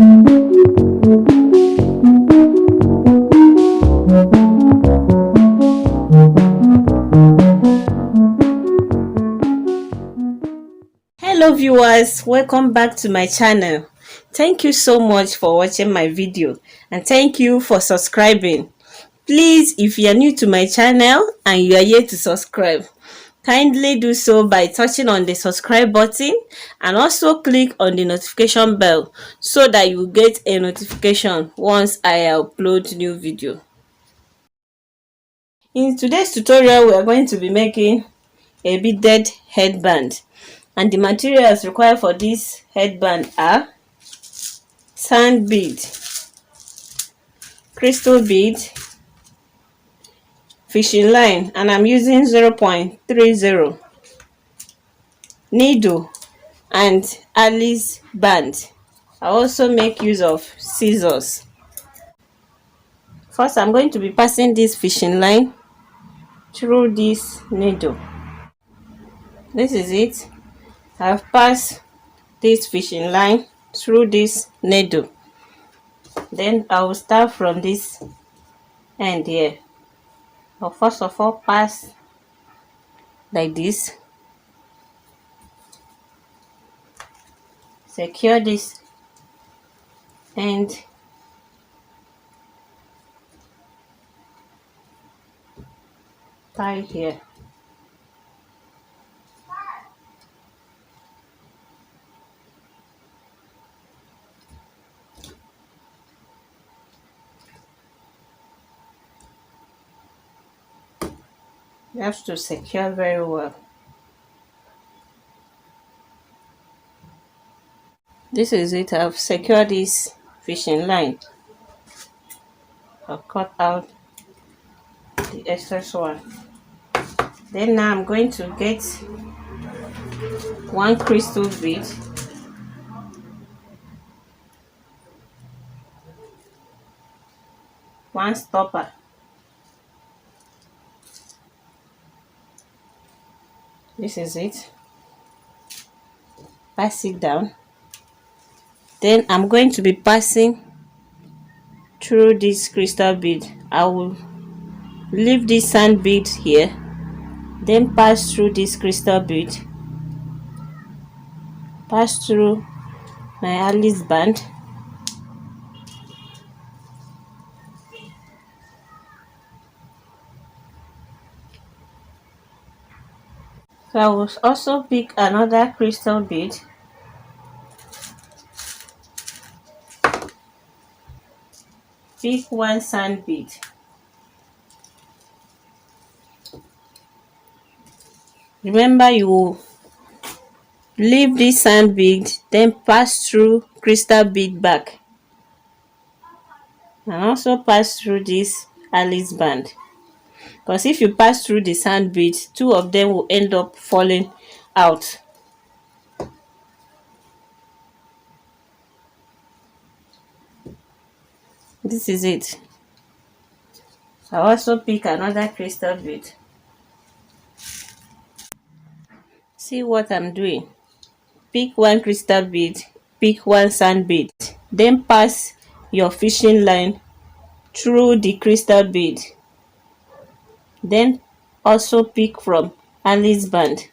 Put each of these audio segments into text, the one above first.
Hello viewers, welcome back to my channel. Thank you so much for watching my video and thank you for subscribing. Please, if you are new to my channel and you are yet to subscribe, kindly do so by touching on the subscribe button and also click on the notification bell so that you will get a notification once I upload new video. In today's tutorial, we are going to be making a beaded headband, and the materials required for this headband are sand bead, crystal bead, fishing line, and I'm using 0.30, needle, and Alice band. I also make use of scissors. First, I'm going to be passing this fishing line through this needle. This is it. I've passed this fishing line through this needle. Then I will start from this end here. I'll first of all pass like this. Secure this end tie here. You have to secure very well. This is it. I've secured this fishing line. I've cut out the excess one. Then now I'm going to get one crystal bead, one stopper, this is it. Pass it down. Then I'm going to be passing through this crystal bead. I will leave this sand bead here, then pass through this crystal bead, pass through my Alice band, so I will also pick another crystal bead, pick one sand bead, remember you will leave this sand bead, then pass through crystal bead back, and also pass through this Alice band, because if you pass through the sand bead, two of them will end up falling out. This is it. I also pick another crystal bead. See what I'm doing. Pick one crystal bead, pick one sand bead, then pass your fishing line through the crystal bead, then also pick from Alice band,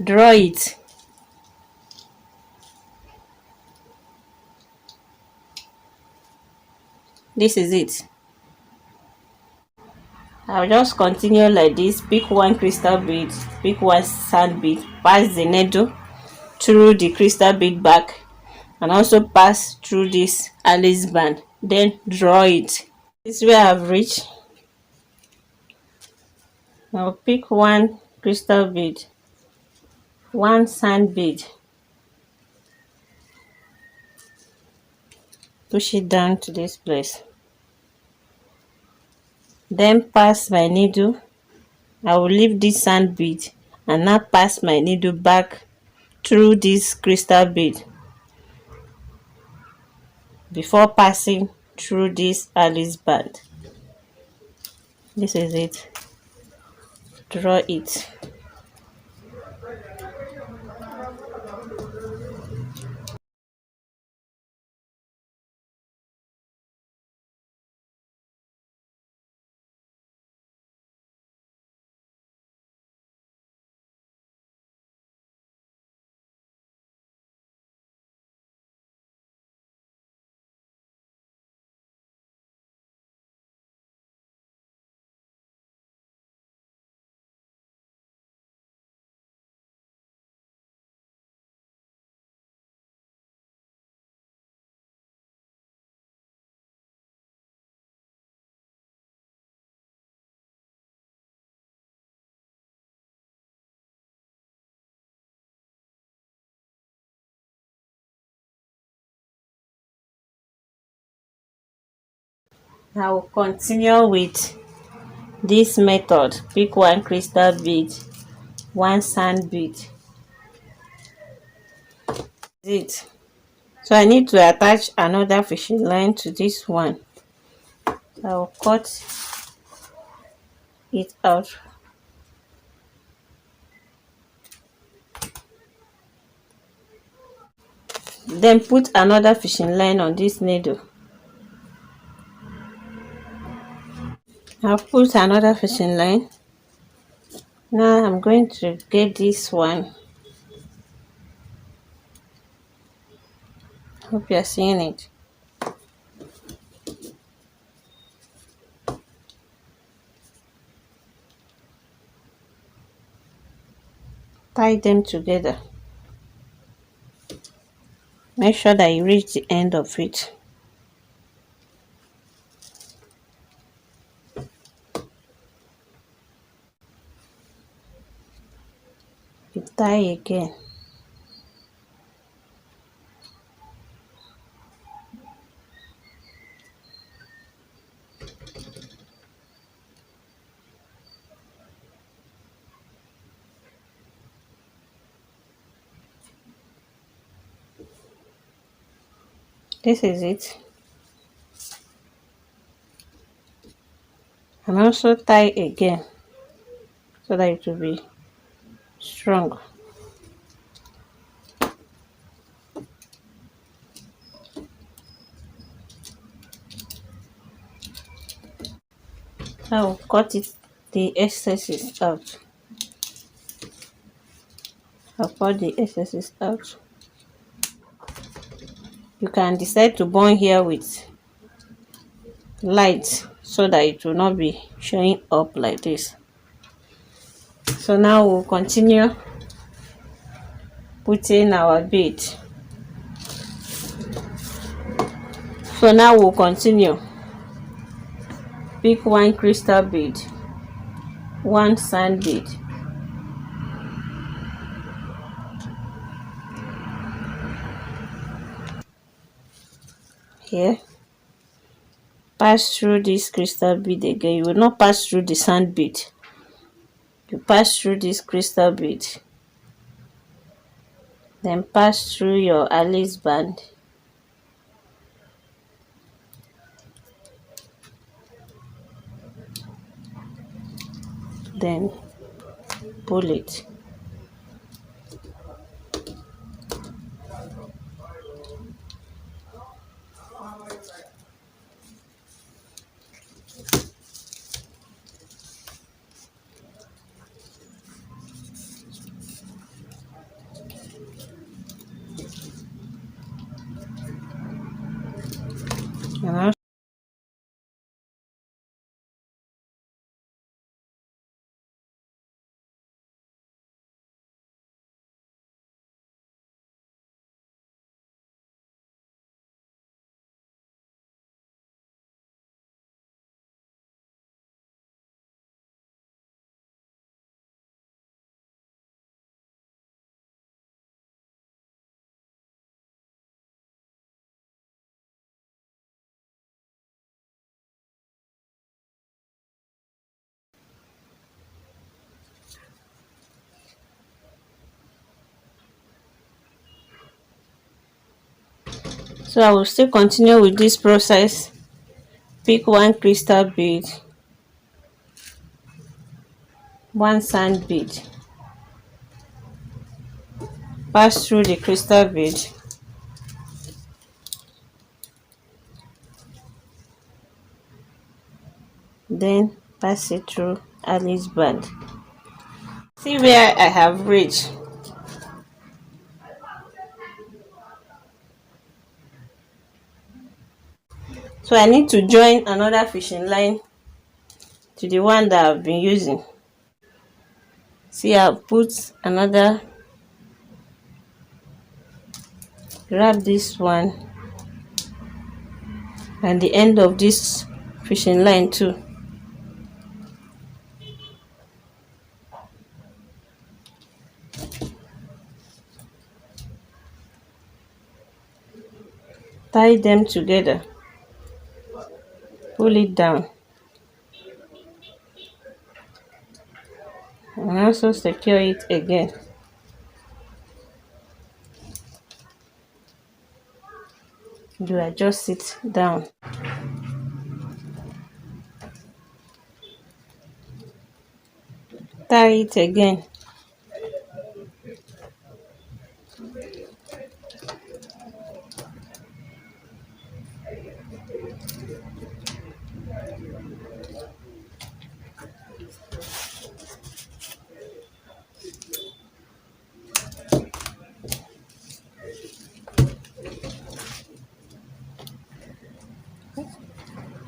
draw it, this is it. I'll just continue like this. Pick one crystal bead, pick one sand bead, pass the needle through the crystal bead back, and also pass through this Alice band, then draw it. This is where I've reached. I'll pick one crystal bead, one sand bead, push it down to this place, then pass my needle. I will leave this sand bead and now pass my needle back through this crystal bead before passing through this Alice band. This is it. Draw it. I will continue with this method. Pick one crystal bead, one sand bead. It. So I need to attach another fishing line to this one. I will cut it out. Then put another fishing line on this needle. I'll put another fishing line. Now I'm going to get this one. Hope you're seeing it. Tie them together. Make sure that you reach the end of it. You tie again. This is it. And also tie again so that it will be strong. Now cut it, the excesses out. I'll cut the excesses out. You can decide to burn here with light so that it will not be showing up like this. So now we'll continue putting our bead. So now we'll continue. Pick one crystal bead, one sand bead. Here, pass through this crystal bead again. You will not pass through the sand bead. You pass through this crystal bead, then pass through your Alice band. Then pull it. And so I will still continue with this process. Pick one crystal bead, one sand bead. Pass through the crystal bead. Then pass it through Alice band. See where I have reached. So I need to join another fishing line to the one that I've been using. See, I'll put another, grab this one and the end of this fishing line too. Tie them together. Put pull it down and also secure it again. You adjust it down. Tie it again.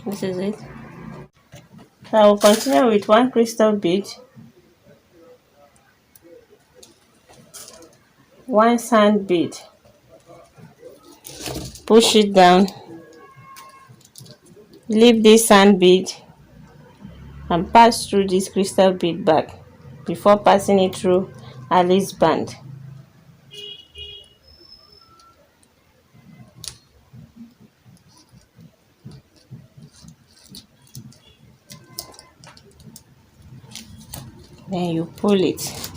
This is it. So I will continue with one crystal bead, one sand bead. Push it down. Leave this sand bead and pass through this crystal bead back before passing it through Alice band. Then you pull it.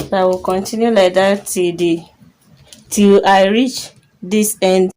So I will continue like that till I reach this end.